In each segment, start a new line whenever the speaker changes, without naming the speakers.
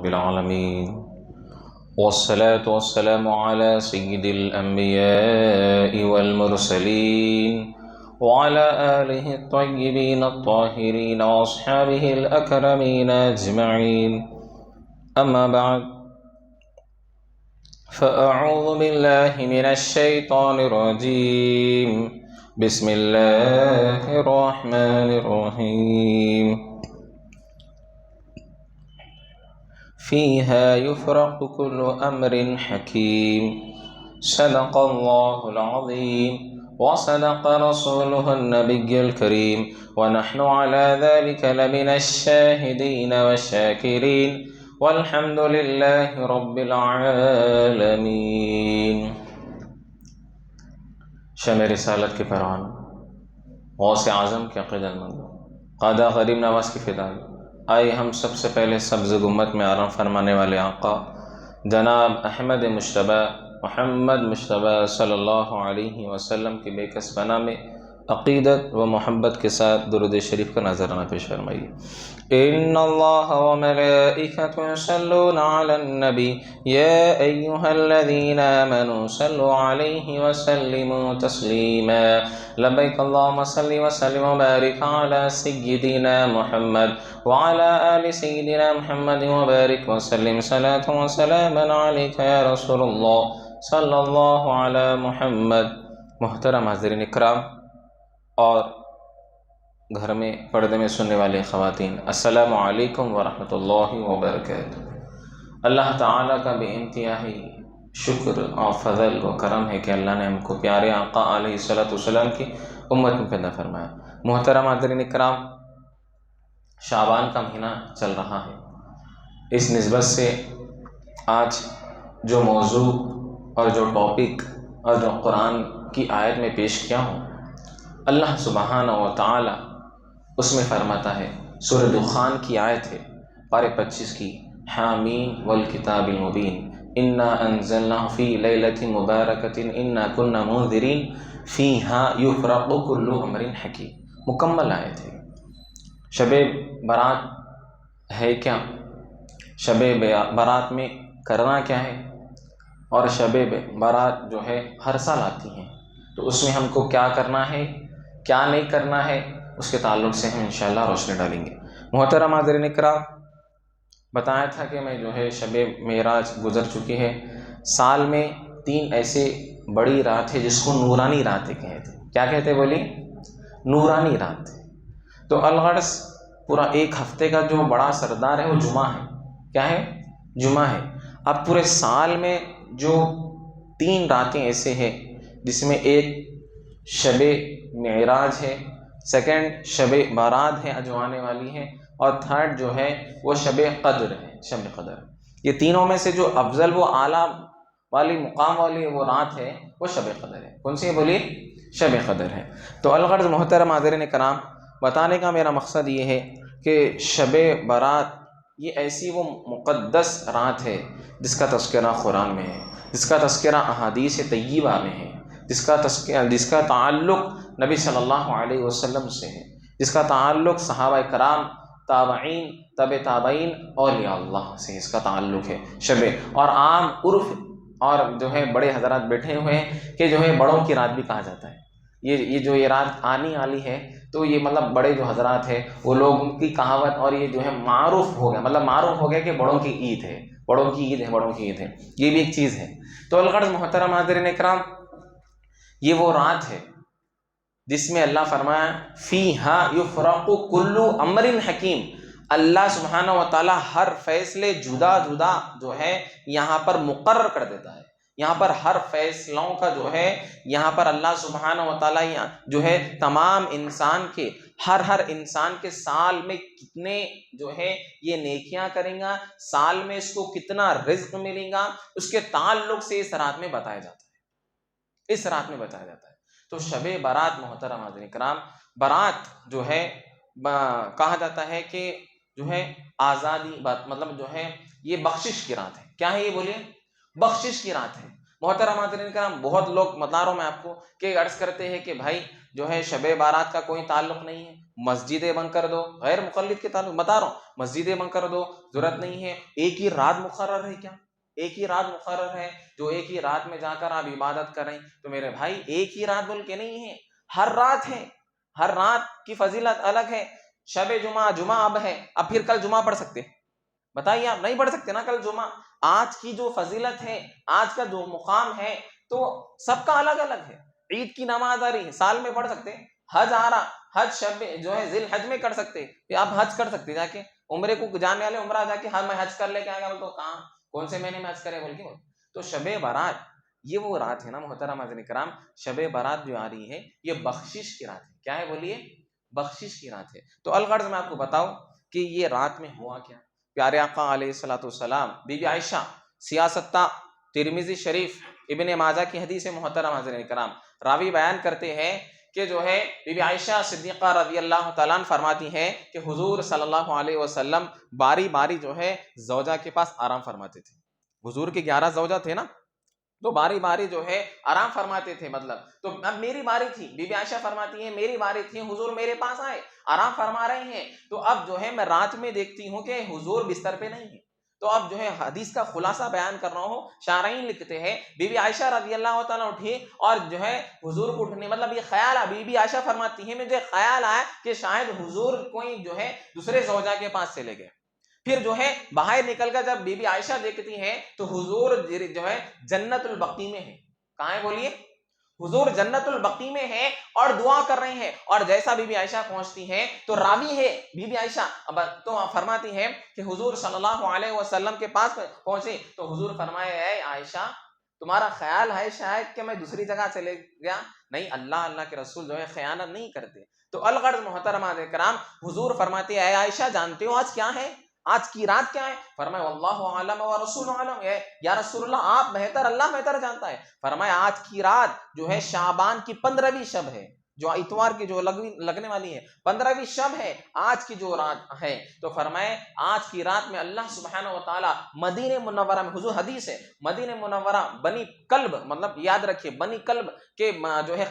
بالعالمين والصلاة والسلام على سيد الأنبياء والمرسلين وعلى آله الطيبين الطاهرين وأصحابه الأكرمين أجمعين. أما بعد، فأعوذ بالله من الشيطان الرجيم. بسم الله الرحمن الرحيم. فيها يفرق كل أمر حكيم. صدق الله العظيم وصدق رسوله النبي الكريم، ونحن على ذلك لمن الشاهدين والشاكرين، والحمد لله رب العالمين. شمع رسالت کے پیروان، غوث اعظم کے عقیدت مندوں، قادہ غریب نواز کی فدائی، آئے ہم سب سے پہلے سبز گمت میں آرام فرمانے والے آقا جناب احمد مجتبیٰ محمد مجتبیٰ صلی اللہ علیہ وسلم کی بے کس پناہ میں عقیدت و محبت کے ساتھ درود شریف کا نذرانہ پیش فرمائیے. ان اللہ وملائکته یصلون علی النبی یا ایہا الذین آمنوا صلوا علیہ وسلموا تسلیما. لبیک اللہم صل وسلم وبارک علی سیدنا محمد وعلى آل سيدنا محمد وبارك وسلم صلاة وسلاما عليك يا رسول الله صلی اللہ علی محمد. محترم حاضرین اکرام اور گھر میں پردے میں سننے والے خواتین، السلام علیکم ورحمۃ اللہ وبرکاتہ. اللہ تعالیٰ کا بے انتہائی شکر اور فضل و کرم ہے کہ اللہ نے ہم کو پیارے آقا علیہ السلام کی امت میں پیدا فرمایا. محترم حاضرین اکرام، شعبان کا مہینہ چل رہا ہے. اس نسبت سے آج جو موضوع اور جو ٹاپک اور جو قرآن کی آیت میں پیش کیا ہوں، اللہ سبحانہ و تعالی اس میں فرماتا ہے، سورہ دخان کی آیت ہے پارے 25 کی، حامیم والکتاب المبین انا انزلناہ فی لیلۃ مبارکۃ انا کنا منذرین فیہا یفرق کل امر حکیم. مکمل آیت ہے. شب برات ہے کیا؟ شب برات میں کرنا کیا ہے؟ اور شب برات جو ہے ہر سال آتی ہیں، تو اس میں ہم کو کیا کرنا ہے، کیا نہیں کرنا ہے، اس کے تعلق سے ہم انشاءاللہ روشنی ڈالیں گے. محترم حاضرین اکرام، بتایا تھا کہ میں جو ہے شب معراج گزر چکی ہے. سال میں 3 ایسے بڑی رات ہے جس کو نورانی راتیں کہتے ہیں. کیا کہتے ہیں بولیے؟ نورانی رات. تو الغرض پورا ایک ہفتے کا جو بڑا سردار ہے وہ جمعہ ہے. کیا ہے؟ جمعہ ہے. اب پورے سال میں جو 3 راتیں ایسے ہیں جس میں ایک شب معراج ہے، سیکنڈ شب بارات ہے جو آنے والی ہے، اور تھرڈ جو ہے وہ شب قدر ہے. شب قدر، یہ تینوں میں سے جو افضل و اعلیٰ والی مقام والی وہ رات ہے وہ شب قدر ہے. کون سی ہے بولیے؟ شب قدر ہے. تو الغرض محترم حاضرین کرام، بتانے کا میرا مقصد یہ ہے کہ شب برات یہ ایسی وہ مقدس رات ہے جس کا تذکرہ قرآن میں ہے، جس کا تذکرہ احادیث طیبہ میں ہے، جس کا تعلق نبی صلی اللہ علیہ وسلم سے ہے، جس کا تعلق صحابہ کرام، تابعین، تبع تابعین، اولیاء اللہ سے اس کا تعلق ہے. شب اور عام عرف اور جو ہے بڑے حضرات بیٹھے ہوئے ہیں کہ جو ہے بڑوں کی رات بھی کہا جاتا ہے. یہ جو یہ رات آنے والی ہے، تو یہ مطلب بڑے جو حضرات ہیں وہ لوگوں کی کہاوت، اور یہ جو ہے معروف ہو گیا، مطلب معروف ہو گیا کہ بڑوں کی عید ہے، بڑوں کی عید ہے، بڑوں کی عید ہے. یہ بھی ایک چیز ہے. تو الغرض محترم حاضرین اکرام، یہ وہ رات ہے جس میں اللہ فرمایا فیہا یفرق کل امر حکیم. اللہ سبحانہ و تعالی ہر فیصلے جدا جدا جو ہے یہاں پر مقرر کر دیتا ہے. یہاں پر ہر فیصلوں کا جو ہے یہاں پر اللہ سبحانہ و تعالیٰ جو ہے تمام انسان کے ہر انسان کے سال میں کتنے جو ہے یہ نیکیاں کریں گا، سال میں اس کو کتنا رزق ملے گا، اس کے تعلق سے اس رات میں بتایا جاتا ہے. اس رات میں بتایا جاتا ہے. تو شب برات محترم حاضرین کرام، برات جو ہے کہا جاتا ہے کہ جو ہے آزادی مطلب جو ہے یہ بخشش کی رات ہے. کیا ہے یہ بولیے؟ بخشش کی رات ہے. محترم حاضرین کرام، بہت لوگ بتا رہا ہوں میں آپ کو کہ عرض کرتے ہیں کہ بھائی جو ہے شب بارات کا کوئی تعلق نہیں ہے. مسجدیں بند کر دو، غیر مقلد کے تعلق بتا رہا ہوں، مسجدیں بند کر دو، ضرورت نہیں ہے. ایک ہی رات مقرر ہے کیا؟ ایک ہی رات مقرر ہے جو ایک ہی رات میں جا کر آپ عبادت کریں؟ تو میرے بھائی ایک ہی رات بول کے نہیں ہے، ہر رات ہے، ہر رات کی فضیلت الگ ہے. شب جمعہ اب ہے، اب پھر کل جمعہ پڑھ سکتے؟ بتائیے، آپ نہیں پڑھ سکتے نا کل جمعہ. آج کی جو فضیلت ہے، آج کا جو مقام ہے، تو سب کا الگ الگ ہے. عید کی نماز آ رہی ہے، سال میں پڑھ سکتے. حج آ رہا، حج شب جو ہے ذی الحج میں کر سکتے، آپ حج کر سکتے جا کے. عمرے کو جانے والے عمرہ جا کے ہاں میں حج کر لے کے آ گیا، بول تو کہاں کون سے مہینے میں حج کرے بول کے. تو شب برات یہ وہ رات ہے نا محترم حضرات کرام، شب برات جو آ رہی ہے یہ بخشش کی رات ہے. کیا ہے بولیے؟ بخشش کی رات ہے. تو الغرض میں آپ کو بتاؤں کہ یہ رات میں ہوا کیا. پیارے آقا علیہ الصلوۃ والسلام، بی بی عائشہ سیاستہ، ترمذی شریف، ابن ماجہ کی حدیث محترم حضرات کرام، راوی بیان کرتے ہیں کہ جو ہے بی بی عائشہ صدیقہ رضی اللہ تعالیٰ عنہ فرماتی ہیں کہ حضور صلی اللہ علیہ وسلم باری باری جو ہے زوجہ کے پاس آرام فرماتے تھے. حضور کے 11 زوجہ تھے نا، تو باری باری جو ہے آرام فرماتے تھے. مطلب تو اب میری باری تھی، بی بی عائشہ فرماتی ہیں میری باری تھی، حضور میرے پاس آئے، آرام فرما رہے ہیں. تو اب جو ہے میں رات میں دیکھتی ہوں کہ حضور بستر پہ نہیں ہے. تو اب جو ہے حدیث کا خلاصہ بیان کر رہا ہوں. شارحین لکھتے ہیں بی بی عائشہ رضی اللہ تعالیٰ اٹھی اور جو ہے حضور کو اٹھنے، مطلب یہ خیال آ، بی بی عائشہ فرماتی ہے مجھے خیال آیا کہ شاید حضور کوئی جو ہے دوسرے زوجہ کے پاس چلے گئے. پھر جو ہے باہر نکل کر جب بی بی عائشہ دیکھتی ہیں تو حضور جو ہے جنت البقیع میں ہے. کہاں ہے بولیے؟ حضور جنت البقیع میں ہے اور دعا کر رہے ہیں. اور جیسا بی بی عائشہ پہنچتی ہیں تو راوی ہے بی بی عائشہ تو فرماتی ہیں کہ حضور صلی اللہ علیہ وسلم کے پاس پہنچی تو حضور فرمائے اے عائشہ تمہارا خیال ہے شاید کہ میں دوسری جگہ چلے گیا؟ نہیں، اللہ کے رسول جو ہے خیانت نہیں کرتے. تو الغرض محترمہ کرام، حضور فرماتے اے عائشہ جانتے ہو آج کیا ہے؟ آج کی رات کیا ہے؟ فرمایا واللہ اعلم ورسول اعلم، یا رسول اللہ آپ بہتر، اللہ بہتر جانتا ہے. فرمایا آج کی رات جو ہے شعبان کی 15ویں شب ہے، جو اتوار کی جو لگنے والی ہے 15ویں شب ہے آج کی جو رات ہے. تو فرمائے آج کی رات میں اللہ سبحانہ و تعالی مدینہ منورہ میں، حضور حدیث ہے، مدینہ منورہ بنی کلب، مطلب یاد رکھیے بنی کلب کے جو ہے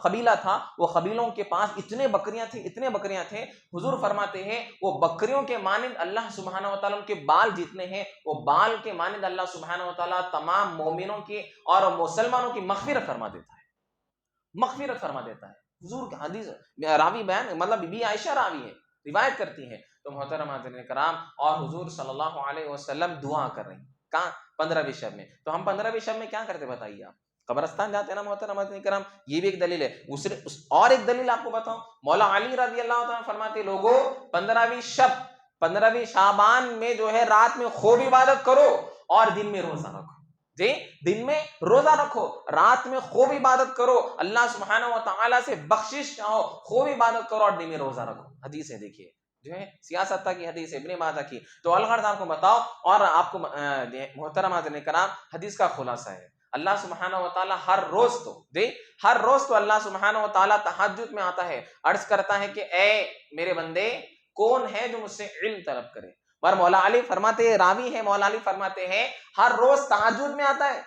قبیلہ تھا، وہ قبیلوں کے پاس اتنے بکریاں تھے. حضور فرماتے ہیں وہ بکریوں کے مانند اللہ سبحانہ و تعالیٰ کے بال جتنے ہیں، وہ بال کے مانند اللہ سبحانہ و تعالیٰ تمام مومنوں کی اور مسلمانوں کی مغفرت فرما دیتا ہے. حضور کا حدیث راوی بیان، مطلب بی عائشہ راوی ہے، روایت کرتی ہے. تو محترم حضرات کرام، اور حضور صلی اللہ علیہ وسلم دعا کر رہے ہیں کہاں؟ 15ویں شب میں. تو ہم 15ویں شب میں کیا کرتے بتائیے؟ آپ قبرستان جاتے ہیں نا محترم حضرات کرام. یہ بھی ایک دلیل ہے. اور ایک دلیل آپ کو بتاؤں، مولا علی رضی اللہ تعالیٰ فرماتے لوگوں 15ویں شعبان میں جو ہے رات میں خوب عبادت کرو اور دن میں روزہ رکھو. جی، دن میں روزہ رکھو، رات میں خوب عبادت کرو، اللہ سبحانہ و تعالیٰ سے بخشش چاہو، خوب عبادت کرو اور دن میں روزہ رکھو. حدیث ہے، دیکھیے جو ہے سیاستہ کی حدیث ہے، ابن ماجہ کی. تو الغرض آپ کو بتاؤ، اور آپ کو محترم حضرات کرام حدیث کا خلاصہ ہے اللہ سبحانہ و تعالیٰ ہر روز تو اللہ سبحانہ و تعالیٰ تہجد میں آتا ہے، عرض کرتا ہے کہ اے میرے بندے کون ہے جو مجھ سے علم طلب کرے. اور مولا علی فرماتے، راوی ہے مولا علی فرماتے ہیں ہر روز تہجد میں آتا ہے،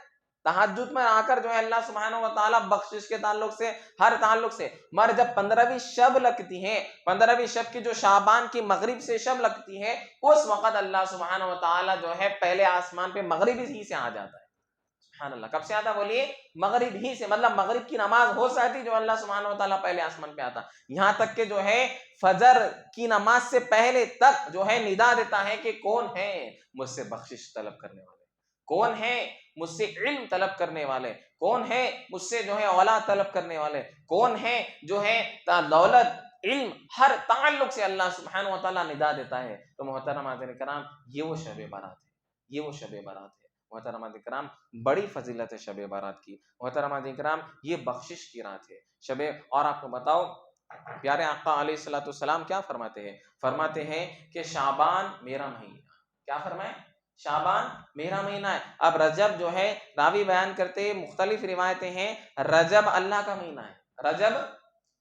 تہجد میں آ کر جو ہے اللہ سبحانہ و تعالیٰ بخشش کے تعلق سے، ہر تعلق سے، مگر جب 15ویں شب لگتی ہے، 15ویں شب کی جو شعبان کی مغرب سے شب لگتی ہے، اس وقت اللہ سبحانہ و تعالیٰ جو ہے پہلے آسمان پہ مغرب ہی سے آ جاتا ہے. سبحان اللہ، کب سے آتا بولیے؟ مغرب ہی سے، مطلب مغرب کی نماز ہو سکتی جو اللہ سبحانہ و تعالیٰ پہلے آسمان پہ آتا. یہاں تک کہ جو ہے فجر کی نماز سے پہلے تک جو ہے ندا دیتا ہے کہ کون ہے مجھ سے بخشش طلب کرنے والے، کون ہے مجھ سے علم طلب کرنے والے، کون ہے مجھ سے جو ہے اولاد طلب کرنے والے، کون ہے جو ہے دولت علم ہر تعلق سے اللہ سبحانہ و تعالیٰ ندا دیتا ہے. تو محترم حضرات کرام یہ وہ شب برات ہے. محترم حضرات کرام بڑی فضیلت ہے شب برات کی. محترم حضرات کرام یہ بخشش کی رات ہے شب. اور آپ کو بتاؤ پیارے آقا علیہ الصلوۃ والسلام کیا فرماتے ہیں کہ شعبان میرا مہینہ. کیا فرمائے؟ شعبان میرا مہینہ ہے. اب رجب جو ہے راوی بیان کرتے مختلف روایتیں ہیں، رجب اللہ کا مہینہ ہے، رجب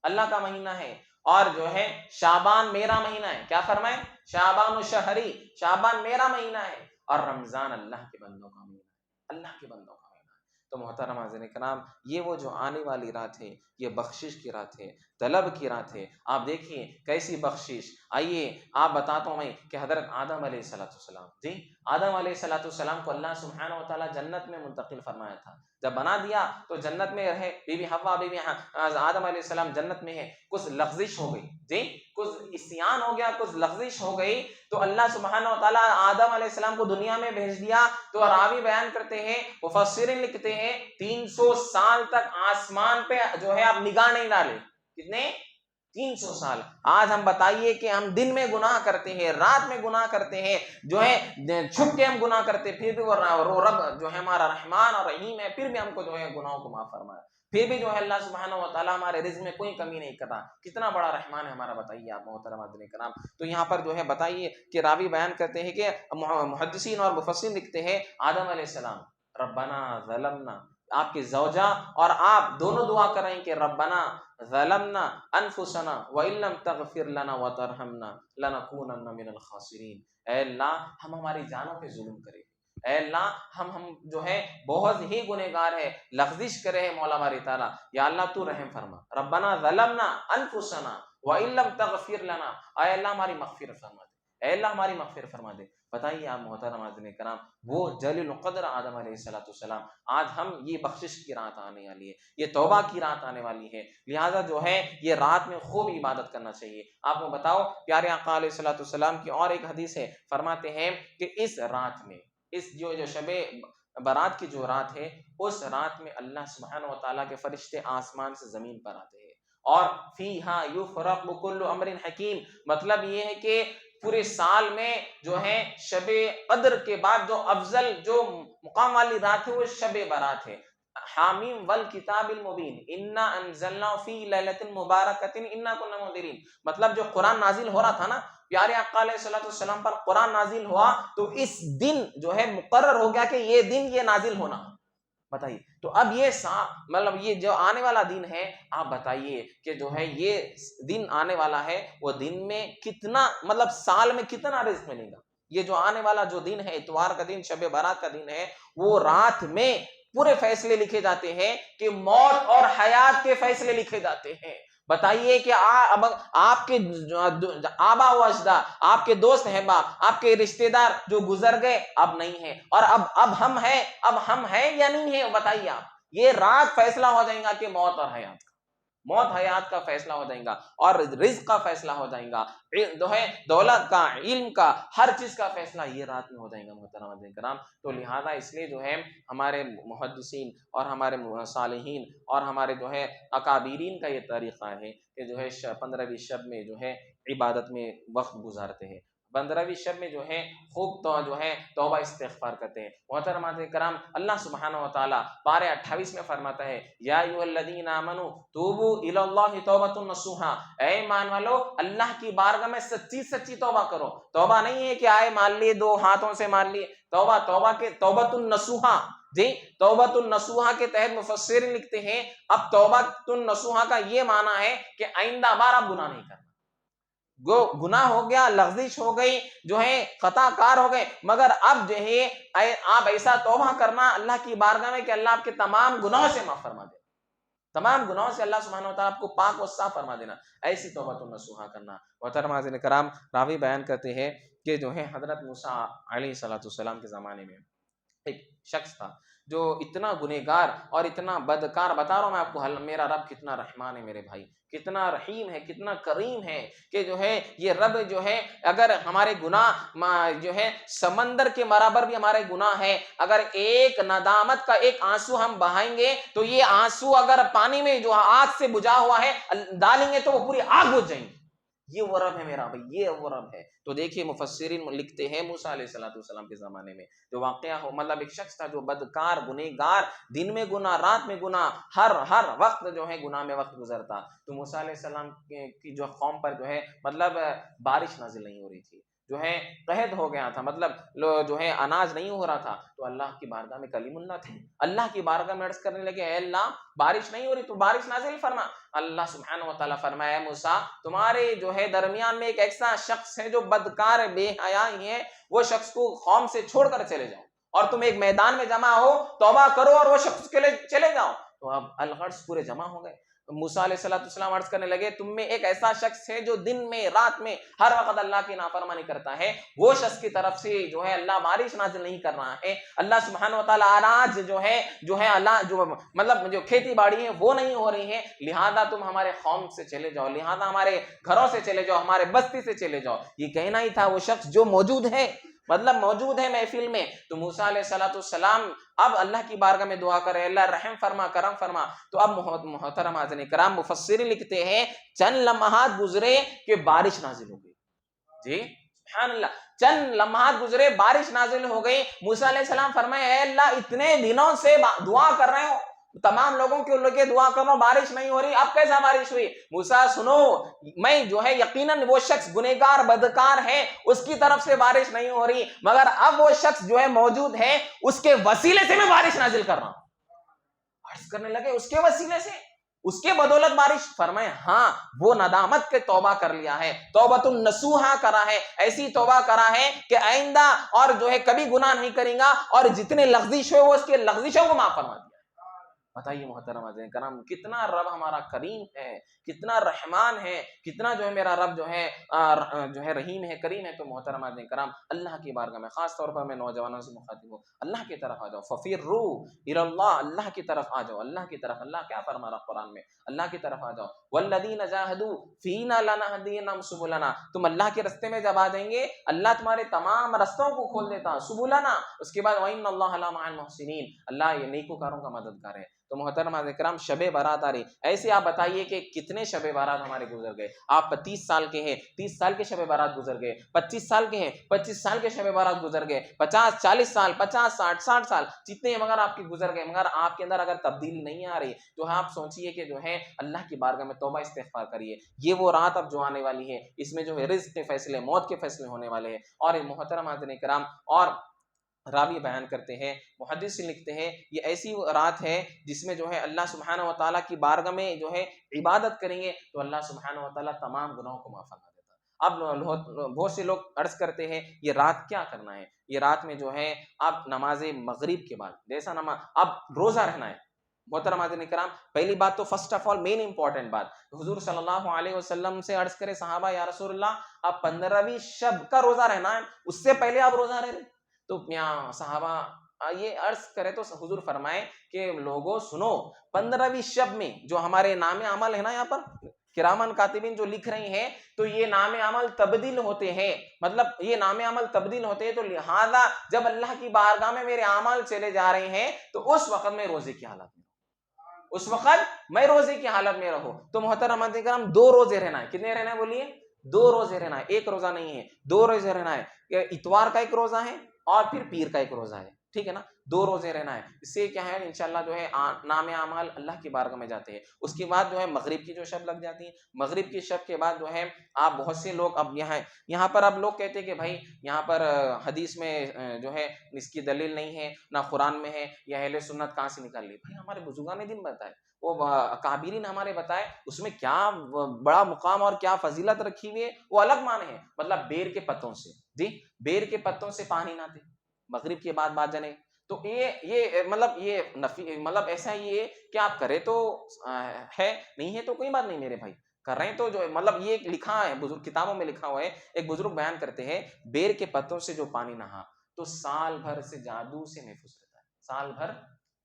اللہ کا مہینہ ہے، اور جو ہے شعبان میرا مہینہ ہے. کیا فرمائے؟ شعبان و شہری، شعبان میرا مہینہ ہے، اور رمضان اللہ کے بندوں کا مہینہ ہے، اللہ کے بندوں کا مہینہ ہے. تو محترم حاضرین کرام، یہ وہ جو آنے والی رات ہے یہ بخشش کی رات ہے، طلب کی رات ہے۔ آپ دیکھیے کیسی بخشش۔ آئیے آپ بتاتا ہوں میں کہ حضرت آدم علیہ السلام، جی آدم علیہ السلام کو اللہ سبحانہ و تعالیٰ جنت میں منتقل فرمایا تھا۔ جب بنا دیا تو جنت میں رہے، بی بی حوا، بی بی آدم علیہ السلام جنت میں ہے، کچھ لغزش ہو گئی، جی کچھ عصیان ہو گیا، کچھ لغزش ہو گئی، تو اللہ سبحانہ و تعالیٰ آدم علیہ السلام کو دنیا میں بھیج دیا۔ تو راوی بیان کرتے ہیں، مفسرین لکھتے ہیں 300 سال تک آسمان پہ جو ہے آپ نگاہ نہیں ڈالے۔ کتنے؟ 300 سال۔ آج ہم بتائیے کہ ہم دن میں گناہ کرتے ہیں، رات میں گناہ کرتے ہیں، جو ہے چھپ کے ہم گناہ کرتے ہیں، پھر بھی وہ رب جو ہے ہمارا رحمان اور رحیم ہے، پھر بھی ہم کو جو ہے گناہوں کو معاف فرمایا، پھر بھی جو ہے اللہ سبحانہ و تعالیٰ ہمارے رزق میں کوئی کمی نہیں کرتا۔ کتنا بڑا رحمان ہے ہمارا، بتائیے آپ محترم حاضرین کرام۔ تو یہاں پر جو ہے بتائیے کہ راوی بیان کرتے ہیں کہ محدثین اور مفسرین لکھتے ہیں آدم علیہ السلام ربنا ظلمنا، آپ کی زوجہ اور آپ دونوں دعا کر رہے ہیں کہ ربنا ظلمنا انفسنا وان لم تغفر لنا وترحمنا لنکونن من الخاسرین۔ اے اللہ ہم ہماری جانوں پہ ظلم کرے، اے اللہ ہم جو ہے بہت ہی گنہگار ہے، لغزش کرے ہیں مولا باری تعالیٰ، یا اللہ تو رحم فرما۔ ربنا ظلمنا انفسنا وان لم تغفر لنا، اے اللہ ہماری مغفرت فرما دے، اے اللہ ہماری مغفرت فرما دے۔ بتائیے آپ محترم حاضرین کرام، وہ جلیل القدر آدم علیہ السلام، آج ہم یہ بخشش کی رات آنے والی ہے، یہ توبہ کی رات آنے والی ہے، لہٰذا جو ہے یہ رات میں خوب عبادت کرنا چاہیے۔ آپ کو بتاؤ پیارے آقا علیہ السلام کی اور ایک حدیث ہے، فرماتے ہیں کہ اس رات میں، اس جو شب برات کی جو رات ہے، اس رات میں اللہ سبحانہ و تعالیٰ کے فرشتے آسمان سے زمین پر آتے ہیں، اور فیہا یفرق کل امر حکیم، مطلب یہ ہے کہ پورے سال میں جو ہے شب قدر کے بعد جو افضل جو مقام والی رات ہے وہ شب برات ہے۔ حامیم والکتاب المبین انا انزلنا فی لیلۃ مبارکۃ انا کنا منذرین، مطلب جو قرآن نازل ہو رہا تھا نا، پیارے آقا علیہ السلام پر قرآن نازل ہوا تو اس دن جو ہے مقرر ہو گیا کہ یہ دن یہ نازل ہونا، بتائیے۔ تو اب یہ مطلب یہ جو آنے والا دن ہے، آپ بتائیے کہ جو ہے یہ دن آنے والا ہے، وہ دن میں کتنا مطلب سال میں کتنا رزق ملے گا۔ یہ جو آنے والا جو دن ہے، اتوار کا دن، شب برات کا دن ہے، وہ رات میں پورے فیصلے لکھے جاتے ہیں کہ موت اور حیات کے فیصلے لکھے جاتے ہیں۔ بتائیے کہ آپ کے آبا و اجداد، آپ کے دوست احباب، آپ کے رشتہ دار جو گزر گئے اب نہیں ہیں، اور اب ہم ہیں یا نہیں ہیں، بتائیے آپ۔ یہ رات فیصلہ ہو جائے گا کہ موت اور حیات کا، موت حیات کا فیصلہ ہو جائے گا، اور رزق کا فیصلہ ہو جائے گا، دولت کا، علم کا، ہر چیز کا فیصلہ یہ رات میں ہو جائے گا محترم کرام۔ تو لہذا اس لیے جو ہے ہمارے محدثین اور ہمارے صالحین اور ہمارے جو ہے اکابرین کا یہ طریقہ ہے کہ جو ہے 15ویں شب میں جو ہے عبادت میں وقت گزارتے ہیں، 15ویں شب میں جو ہے خوب تو جو ہے توبہ استغفار کرتے ہیں۔ محترم کرام، اللہ سبحانہ و تعالیٰ پارے 28 میں فرماتا ہے یا ایھا الذین آمنوا توبوا الی اللہ توبۃ نصوحا، اے ایمان والو اللہ کی بارگاہ میں سچی سچی توبہ کرو۔ توبہ نہیں ہے کہ آئے مان لیے، دو ہاتھوں سے مان لیے، توبہ کے توبۃ النصوحا، جی توبۃ النصوحا کے تحت مفسرین لکھتے ہیں اب توبۃ النصوحا کا یہ معنی ہے کہ آئندہ بار آپ گناہ نہیں کرنا، گناہ ہو گیا، لغزش ہو گئی، جو ہے خطا کار ہو گئے، مگر اب جو ہے آپ ایسا توبہ کرنا اللہ کی بارگاہ میں کہ اللہ آپ کے تمام گناہوں سے معاف فرما دے، تمام گناہوں سے اللہ سبحانہ و تعالیٰ آپ کو پاک و صاف فرما دینا، ایسی توبۃ النصوحا کرنا۔ محترم حاضرین کرام، راوی بیان کرتے ہیں کہ جو ہے حضرت موسیٰ علیہ السلام کے زمانے میں ایک شخص تھا جو اتنا گنہگار اور اتنا بدکار، بتا رہا ہوں میں آپ کو میرا رب کتنا رحمان ہے میرے بھائی، کتنا رحیم ہے، کتنا کریم ہے، کہ جو ہے یہ رب جو ہے اگر ہمارے گناہ جو ہے سمندر کے برابر بھی ہمارے گناہ ہے، اگر ایک ندامت کا ایک آنسو ہم بہائیں گے تو یہ آنسو اگر پانی میں جو آگ سے بجھا ہوا ہے ڈالیں گے تو وہ پوری آگ بجھ جائیں گی۔ یہ وہ رب ہے میرا بھائی، یہ وہ رب ہے۔ تو دیکھیے مفسرین لکھتے ہیں موسیٰ علیہ السلام کے زمانے میں جو واقعہ ہو، مطلب ایک شخص تھا جو بدکار، گنہگار، دن میں گناہ، رات میں گناہ، ہر وقت جو ہے گناہ میں وقت گزرتا۔ تو موسیٰ علیہ السلام کی جو قوم پر جو ہے مطلب بارش نازل نہیں ہو رہی تھی، جو ہے قحط ہو گیا تھا، مطلب جو ہے اناج نہیں ہو رہا تھا۔ تو اللہ کی بارگاہ میں کلیم اللہ تھے، اللہ کی بارگاہ میں عرض کرنے لگے اے اللہ بارش نہیں ہو رہی تو بارش نازل فرما۔ اللہ سبحانہ و تعالیٰ فرمایا موسیٰ تمہارے جو ہے درمیان میں ایک ایسا شخص ہے جو بدکار ہے، بے حیا ہے، وہ شخص کو قوم سے چھوڑ کر چلے جاؤ، اور تم ایک میدان میں جمع ہو, توبہ کرو اور وہ شخص کے لیے چلے جاؤ. تو اب الغرض پورے جمع ہو گئے. موسیٰ علیہ السلام عرض کرنے لگے تم میں ایک ایسا شخص ہے جو دن میں رات میں ہر وقت اللہ کی نافرمانی کرتا ہے, وہ شخص کی طرف سے جو ہے اللہ بارش نازل نہیں کر رہا ہے, اللہ سبحانہ و تعالیٰ اناج جو ہے اللہ جو مطلب جو کھیتی باڑی ہے وہ نہیں ہو رہی ہے, لہذا تم ہمارے قوم سے چلے جاؤ, لہذا ہمارے گھروں سے چلے جاؤ, ہمارے بستی سے چلے جاؤ. یہ کہنا ہی تھا وہ شخص جو موجود ہے, مطلب موجود ہے محفل میں. تو موسیٰ علیہ السلام اب اللہ کی بارگاہ میں دعا کرے, اللہ رحم فرما, کرم فرما. تو اب محترم حاضرین کرام مفسرین لکھتے ہیں چند لمحات گزرے کہ بارش نازل ہو گئی. جی سبحان اللہ, چند لمحات گزرے بارش نازل ہو گئی. موسیٰ علیہ السلام فرمائے اے اللہ اتنے دنوں سے دعا کر رہے ہو, تمام لوگوں کے لیے دعا کر رہا ہوں, بارش نہیں ہو رہی, اب کیسا بارش ہوئی؟ موسیٰ سنو, میں جو ہے یقیناً وہ شخص گنہگار بدکار ہے, اس کی طرف سے بارش نہیں ہو رہی, مگر اب وہ شخص جو ہے موجود ہے, اس کے وسیلے سے میں بارش نازل کر رہا ہوں. عرض کرنے لگے اس کے وسیلے سے, اس کے بدولت بارش؟ فرمائے ہاں, وہ ندامت کے توبہ کر لیا ہے, توبۃ النصوحہ کرا ہے, ایسی توبہ کرا ہے کہ آئندہ اور جو ہے کبھی گناہ نہیں کریں گا, اور جتنے لغزش ہوئے وہ اس کے لغزشوں کو معاف فرما دیا. بتائیے محترم حضرات کرام, کتنا رب ہمارا کریم ہے, کتنا رحمان ہے, کتنا جو ہے میرا رب جو ہے رحیم ہے, کریم ہے. تو محترم حضرات کرام اللہ کی بارگاہ میں خاص طور پر میں نوجوانوں سے مخاطب ہوں, اللہ کی طرف آ جاؤ, ففروا الی اللہ, اللہ کی طرف آ جاؤ, اللہ کی طرف. اللہ کیا فرما رہا قرآن میں, اللہ کی طرف آ جاؤ. والذین جاہدوا فینا لنہدینہم سبلنا, تم اللہ کے راستے میں جب آ جائیں گے اللہ تمہارے تمام رستوں کو کھول دیتا, سبلنا. اس کے بعد وَإِنَّ اللَّهَ لَمَعَ الْمُحْسِنِينَ, اللہ یہ نیکوکاروں کا مددگار ہے. تو محترم اکرام شب بارات آ رہی, ایسے آپ بتائیے کہ کتنے شب بارات ہمارے گزر گئے. آپ 30 سال کے ہیں, 30 سال کے شب بارات گزر گئے, 25 سال کے ہیں, 25 سال کے شب بارات گزر گئے, 50 40 سال, 50 60 60 سال جتنے مگر آپ کے گزر گئے, مگر آپ کے اندر اگر تبدیلی نہیں آ رہی تو آپ سوچئے کہ جو ہے اللہ کی بارگاہ میں توبہ استغفار کریے. یہ وہ رات اب جو آنے والی ہے, اس میں جو ہے رزق کے فیصلے, موت کے فیصلے ہونے والے ہیں. اور محترم حاضرین کرام, اور راوی بیان کرتے ہیں, محدث لکھتے ہیں, یہ ایسی رات ہے جس میں جو ہے اللہ سبحانہ و تعالیٰ کی بارگاہ میں جو ہے عبادت کریں گے تو اللہ سبحانہ و تعالیٰ تمام گناہوں کو معاف فرما دیتا. اب بہت سے لوگ عرض کرتے ہیں یہ رات کیا کرنا ہے, یہ رات میں جو ہے آپ نماز مغرب کے بعد جیسا نماز اب روزہ رہنا ہے. محترم حاضرین کرام, پہلی بات تو first of all main important بات, حضور صلی اللہ علیہ وسلم سے عرض کرے صحابہ یا رسول اللہ اب 15ویں شب کا روزہ رہنا ہے, اس سے پہلے آپ روزہ رہ رہے. تو صحابہ یہ عرض کرے تو حضور فرمائے کہ لوگوں سنو, 15ویں شب میں جو ہمارے نام عمل ہے نا, یہاں پر کرامن کاتبین جو لکھ رہی ہیں, تو یہ نام عمل تبدیل ہوتے ہیں, مطلب یہ نام عمل تبدیل ہوتے ہیں. تو لہذا جب اللہ کی بارگاہ میں میرے اعمال چلے جا رہے ہیں تو اس وقت میں روزے کی حالت میں, اس وقت میں روزے کی حالت میں رہوں. تو محترم کرام 2 روزے رہنا ہے. کتنے رہنا ہے بولیے؟ 2 روزے رہنا ہے, ایک روزہ نہیں ہے, 2 روزے رہنا ہے. اتوار کا ایک روزہ ہے اور پھر پیر کا ایک روزہ ہے, ٹھیک ہے نا, 2 روزے رہنا ہے. اس سے کیا ہے انشاءاللہ جو ہے نام اعمال اللہ کی بارگاہ میں جاتے ہیں. اس کے بعد جو ہے مغرب کی جو شب لگ جاتی ہے, مغرب کی شب کے بعد جو ہے آپ بہت سے لوگ اب یہاں پر اب لوگ کہتے ہیں کہ بھائی یہاں پر حدیث میں جو ہے اس کی دلیل نہیں ہے, نہ قرآن میں ہے, یا اہل سنت کہاں سے نکال لی. بھائی ہمارے بزرگان دین بتائے, وہ اکابرین ہمارے بتائے, اس میں کیا بڑا مقام اور کیا فضیلت رکھی ہوئی ہے, وہ الگ معنی ہے. مطلب بیر کے پتوں سے, جی بیر کے پتوں سے پانی نہ دے مغرب کے بعد جنے, تو یہ مطلب یہ نفی, مطلب ایسا ہی ہے کہ آپ کرے تو ہے, نہیں ہے تو کوئی بات نہیں میرے بھائی, کر رہے ہیں تو جو مطلب یہ لکھا ہے بزرگ کتابوں میں لکھا ہوا ہے. ایک بزرگ بیان کرتے ہیں بیر کے پتوں سے جو پانی نہا تو سال بھر سے جادو سے محفوظ رہتا ہے, سال بھر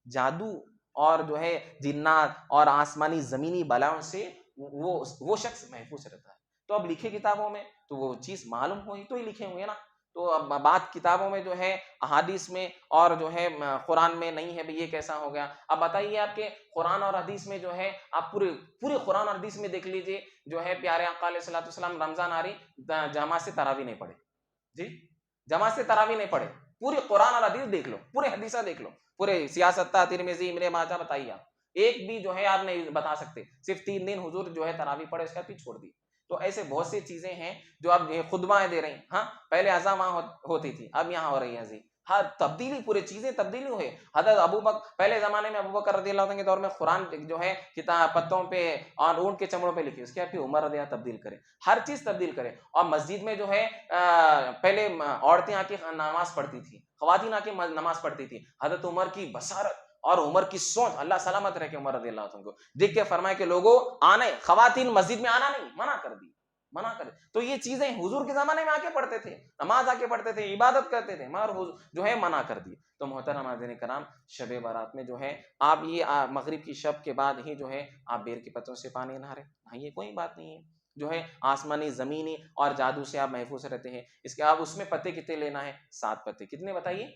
جادو اور جو ہے جنات اور آسمانی زمینی بلاؤں سے وہ شخص محفوظ رہتا ہے. تو اب لکھے کتابوں میں تو وہ چیز معلوم ہوئی تو ہی لکھے ہوئے نا. تو اب بات کتابوں میں جو ہے احادیث میں اور جو ہے قرآن میں نہیں ہے, بھئی یہ کیسا ہو گیا. اب بتائیے آپ کے قرآن اور حدیث میں جو ہے آپ پورے قرآن اور حدیث میں دیکھ لیجئے جو ہے پیارے آقا علیہ الصلوۃ والسلام رمضان آ رہی جماعت سے تراویح نہیں پڑھے, جی جماعت سے تراویح نہیں پڑھے. پورے قرآن اور حدیث دیکھ لو, پورے حدیثہ دیکھ لو, پورے سیاست ترمذی ابن ماجہ بتائیے آپ, ایک بھی جو ہے آپ نہیں بتا سکتے. صرف 3 دن حضور جو ہے تراویح پڑھے, اس کا پھر چھوڑ دی. تو ایسے بہت سی چیزیں ہیں جو اب خطبہ دے رہی ہیں. ہاں پہلے اذان وہاں ہوتی تھی, اب یہاں ہو رہی ہے. ہر تبدیلی، پورے چیزیں تبدیلی ہوئی. حضرت ابو بکر پہلے زمانے میں ابو بکر رضی اللہ عنہ کے دور میں قرآن جو ہے کتاب پتوں پہ اور اونٹ کے چمڑوں پہ لکھی، اس کے بعد پھر عمر رضی اللہ تبدیل کرے، ہر چیز تبدیل کرے. اور مسجد میں جو ہے پہلے عورتیں آ کے نماز پڑھتی تھی، خواتین آ کے نماز پڑھتی تھی. حضرت عمر کی بصارت اور عمر کی سوچ، اللہ سلامت رکھے عمر رضی اللہ عنہ کو، دیکھ کے فرمائے کہ لوگوں آنے، خواتین مسجد میں آنا نہیں، منع کر دی، منع کر. تو یہ چیزیں حضور کے زمانے میں آ کے پڑھتے تھے، نماز آ کے پڑھتے تھے، عبادت کرتے تھے، مگر جو ہے منع کر دی. تو محترم حاضرین کرام، شب بارات میں جو ہے آپ یہ مغرب کی شب کے بعد ہی جو ہے آپ بیر کے پتوں سے پانی نہارے، ہاں یہ کوئی بات نہیں ہے. جو ہے آسمانی زمینی اور جادو سے آپ محفوظ رہتے ہیں. اس کے آپ اس میں پتے کتنے لینا ہے؟ 7 پتے. کتنے بتائیے؟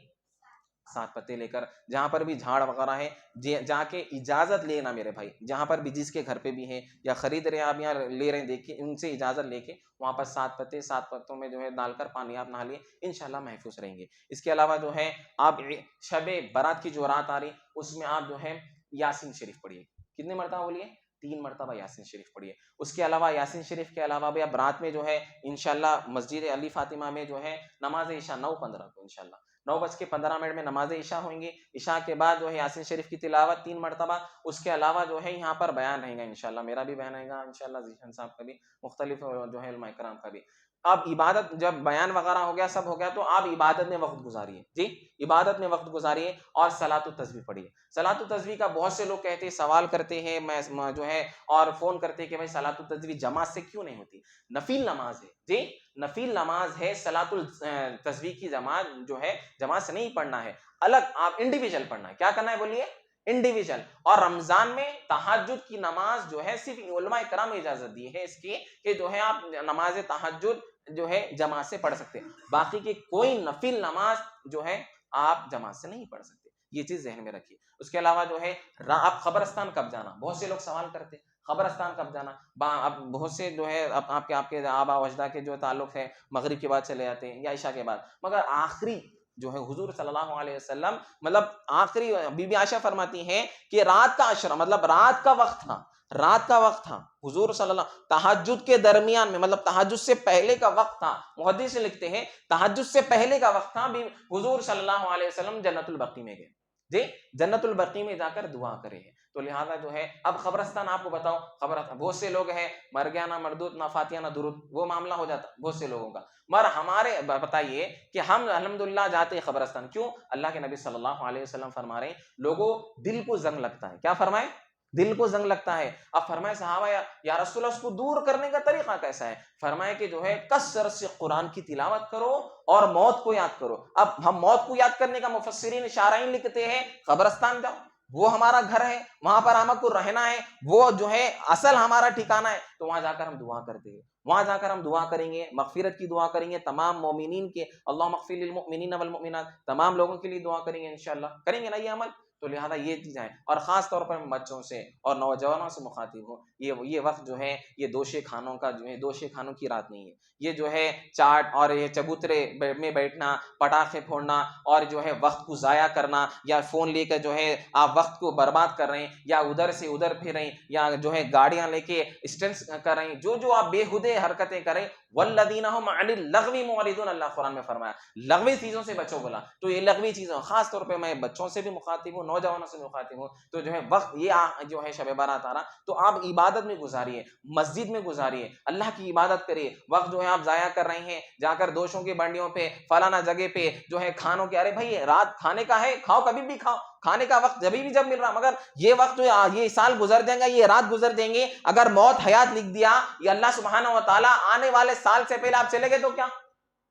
7 پتے لے کر جہاں پر بھی جھاڑ وغیرہ ہے جا کے اجازت لینا میرے بھائی، جہاں پر بھی جس کے گھر پہ بھی ہے یا خرید رہے ہیں آپ یہاں لے رہے ہیں، دیکھ کے ان سے اجازت لے کے وہاں پر 7 پتے، 7 پتوں میں جو ہے ڈال کر پانی آپ نہا لیے، انشاءاللہ محفوظ رہیں گے. اس کے علاوہ جو ہے آپ شب برات کی جو رات آ رہی اس میں آپ جو ہے یاسین شریف پڑھیے. کتنے مرتبہ بولیے؟ 3 مرتبہ یاسین شریف پڑھیے. اس کے علاوہ یاسین شریف کے علاوہ بھی اب رات میں جو ہے انشاءاللہ مسجد علی فاطمہ میں جو ہے نماز عشاء 9:15 کو انشاءاللہ 9:15 میں نماز عشاء ہوئیں گے. عشاء کے بعد جو ہے یاسین شریف کی تلاوت 3 مرتبہ. اس کے علاوہ جو ہے یہاں پر بیان رہے گا انشاءاللہ، میرا بھی بیان رہے گا انشاءاللہ، ذیشان صاحب کا بھی، مختلف جو ہے علماء کرام کا بھی. اب عبادت جب بیان وغیرہ ہو گیا، سب ہو گیا، تو آپ عبادت میں وقت گزاریے. جی عبادت میں وقت گزاریے اور صلاۃ التسبیح پڑھیے. صلاۃ التسبیح کا بہت سے لوگ کہتے ہیں، سوال کرتے ہیں، میں جو ہے اور فون کرتے ہیں کہ بھائی صلاۃ التسبیح جماعت سے کیوں نہیں ہوتی؟ نفل نماز ہے جی، نفل نماز ہے. صلاۃ التسبیح کی جماعت جو ہے جماعت سے نہیں پڑھنا ہے، الگ آپ انڈیویجول پڑھنا ہے. کیا کرنا ہے بولیے؟ انڈیویجول. اور رمضان میں تہجد کی نماز جو ہے صرف علماء کرام اجازت دی ہے اس کی کہ جو ہے آپ نماز تہجد جو ہے جماعت سے پڑھ سکتے ہیں، باقی کی کوئی نفل نماز جو ہے آپ جماعت سے نہیں پڑھ سکتے. یہ چیز ذہن میں رکھیے. اس کے علاوہ جو ہے آپ قبرستان کب جانا، بہت سے لوگ سوال کرتے ہیں قبرستان کب جانا. اب بہت سے جو ہے آپ کے آبا و اجداد کے جو تعلق ہے مغرب کے بعد چلے جاتے ہیں یا عشاء کے بعد، مگر آخری جو ہے حضور صلی اللہ علیہ وسلم مطلب آخری بی بی عائشہ فرماتی ہیں کہ رات کا عشرہ مطلب رات کا وقت تھا، رات کا وقت تھا حضور صلی اللہ تہجد کے درمیان میں، مطلب تہجد سے پہلے کا وقت تھا. محدث لکھتے ہیں تہجد سے پہلے کا وقت تھا، حضور صلی اللہ علیہ وسلم جنت البقیع میں گئے. جی جنت البقیع میں جا کر دعا کرے ہیں. تو لہذا جو ہے اب قبرستان آپ کو بتاؤ، قبرستان بہت سے لوگ ہیں مر گیا نہ مردود نہ فاتحہ نہ درود، وہ معاملہ ہو جاتا بہت سے لوگوں کا. مگر ہمارے بتائیے کہ ہم الحمدللہ جاتے ہیں قبرستان. کیوں؟ اللہ کے نبی صلی اللہ علیہ وسلم فرما رہے ہیں لوگوں دل کو زنگ لگتا ہے. کیا فرمائے؟ دل کو زنگ لگتا ہے. اب فرمائے صحابہ یا رسول اللہ اس کو دور کرنے کا طریقہ کیسا ہے؟ فرمائے کہ جو ہے کثرت سے قرآن کی تلاوت کرو اور موت کو یاد کرو. اب ہم موت کو یاد کرنے کا مفسرین شارحین لکھتے ہیں قبرستان جاؤ، وہ ہمارا گھر ہے، وہاں پر ہم کو رہنا ہے، وہ جو ہے اصل ہمارا ٹھکانہ ہے. تو وہاں جا کر ہم دعا کرتے ہیں، وہاں جا کر ہم دعا کریں گے، مغفرت کی دعا کریں گے تمام مومنین کے، اللہم اغفر للمؤمنین والمؤمنات، تمام لوگوں کے لیے دعا کریں گے انشاءاللہ. کریں گے نا یہ عمل؟ تو لہذا یہ چیزیں ہیں. اور خاص طور پر میں بچوں سے اور نوجوانوں سے مخاطب ہوں، یہ وقت جو ہے یہ دوشے خانوں کا جو ہے دوشے خانوں کی رات نہیں ہے. یہ جو ہے چاٹ اور یہ چبوترے میں بیٹھنا، پٹاخے پھوڑنا اور جو ہے وقت کو ضائع کرنا، یا فون لے کر جو ہے آپ وقت کو برباد کر رہے ہیں، یا ادھر سے ادھر پھر رہے ہیں، یا جو ہے گاڑیاں لے کے اسٹنٹس کر رہے ہیں، جو آپ بےہودے حرکتیں کریں، والذین هم عن اللغو معرضون، اللہ قرآن میں فرمایا لغوی چیزوں سے بچو بولا. تو یہ لغوی چیزوں خاص طور پہ میں بچوں سے بھی مخاطب ہوں، نوجوانوں سے مخاطب ہوں. تو جو ہے وقت یہ جو ہے شب بارات آ رہا، تو آپ عبادت میں گزاریے، مسجد میں گزاریے، اللہ کی عبادت کریے. وقت جو ہے آپ ضائع کر رہے ہیں جا کر دوشوں کی بنڈیوں پہ فلانا جگہ پہ جو ہے کھانوں کے، ارے بھائی رات کھانے کا ہے، کھاؤ کبھی بھی کھاؤ، کھانے کا وقت جب بھی جب مل رہا، مگر یہ وقت جو یہ سال گزر جائیں گا، یہ رات گزر جائیں گے. اگر موت حیات لکھ دیا یہ اللہ سبحانہ و تعالیٰ آنے والے سال سے پہلے آپ چلے گئے تو کیا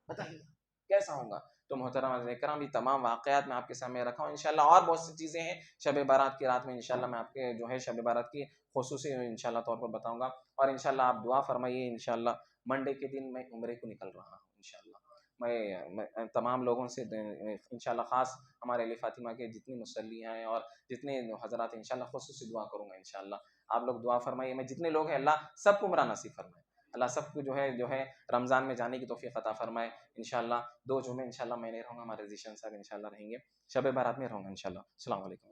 بتائیے کیسا ہوگا؟ تو محترم کرام یہ تمام واقعات میں آپ کے سامنے رکھا ہوں انشاءاللہ. اور بہت سی چیزیں ہیں شب بارات کی رات میں انشاءاللہ میں آپ کے جو ہے شب بارات کی خصوصی انشاءاللہ طور پر بتاؤں گا. اور انشاءاللہ آپ دعا فرمائیے. انشاءاللہ منڈے کے دن میں عمرے کو نکل رہا ہوں انشاءاللہ. میں تمام لوگوں سے انشاءاللہ خاص ہمارے علی فاطمہ کے جتنی مصلی ہیں اور جتنے حضرات انشاءاللہ خصوصی دعا کروں گا انشاءاللہ. آپ لوگ دعا فرمائیے. میں جتنے لوگ ہیں اللہ سب کو عمرہ نصیب فرمائے، اللہ سب کو جو ہے رمضان میں جانے کی توفیق عطا فرمائے انشاءاللہ. 2 جمعے انشاءاللہ میں نہیں رہوں گا، ہمارے ذیشان صاحب انشاءاللہ رہیں گے. شب بارات میں رہوں گا انشاءاللہ. السلام علیکم.